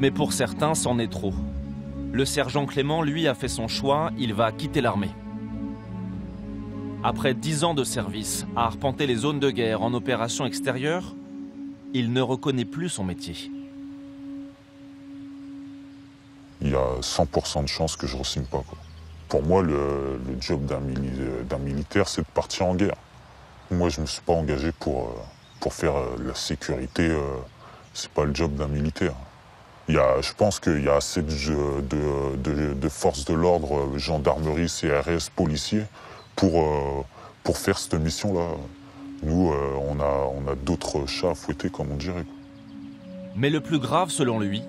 Mais pour certains, c'en est trop. Le sergent Clément, lui, a fait son choix, il va quitter l'armée. Après 10 ans de service, à arpenter les zones de guerre en opération extérieure, il ne reconnaît plus son métier. Il y a 100% de chances que je ne re-signe pas, quoi. Pour moi, le job d'un militaire, c'est de partir en guerre. Moi, je ne me suis pas engagé pour faire la sécurité. C'est pas le job d'un militaire. Je pense qu'il y a assez de forces de l'ordre, gendarmerie, CRS, policiers, pour faire cette mission-là. Nous, on a d'autres chats à fouetter, comme on dirait. Mais le plus grave, selon lui,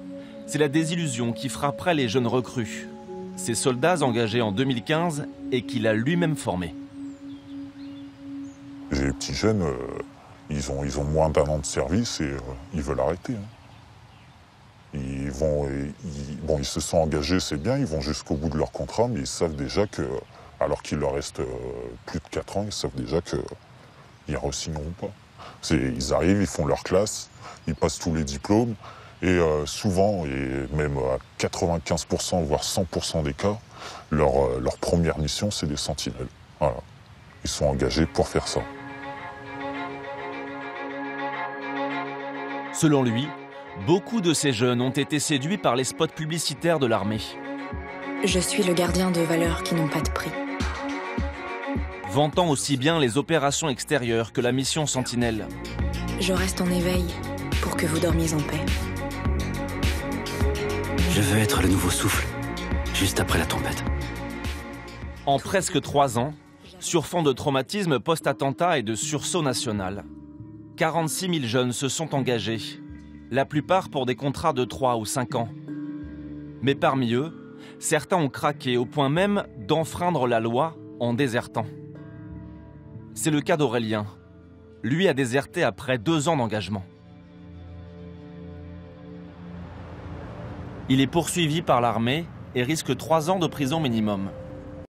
c'est la désillusion qui frapperait les jeunes recrues. Ces soldats engagés en 2015 et qu'il a lui-même formés. Les petits jeunes, ils ont moins d'1 an de service et ils veulent arrêter. Hein. Ils se sont engagés, c'est bien, ils vont jusqu'au bout de leur contrat, mais ils savent déjà que, alors qu'il leur reste plus de 4 ans, ils savent déjà qu'ils ne re-signeront pas. Ils arrivent, ils font leur classe, ils passent tous les diplômes, et souvent, et même à 95%, voire 100% des cas, leur première mission, c'est des sentinelles. Voilà. Ils sont engagés pour faire ça. Selon lui, beaucoup de ces jeunes ont été séduits par les spots publicitaires de l'armée. Je suis le gardien de valeurs qui n'ont pas de prix. Vantant aussi bien les opérations extérieures que la mission Sentinelle. Je reste en éveil pour que vous dormiez en paix. Je veux être le nouveau souffle, juste après la tempête. En presque 3 ans, sur fond de traumatisme post-attentat et de sursaut national, 46 000 jeunes se sont engagés, la plupart pour des contrats de 3 ou 5 ans. Mais parmi eux, certains ont craqué au point même d'enfreindre la loi en désertant. C'est le cas d'Aurélien. Lui a déserté après 2 ans d'engagement. Il est poursuivi par l'armée et risque 3 ans de prison minimum.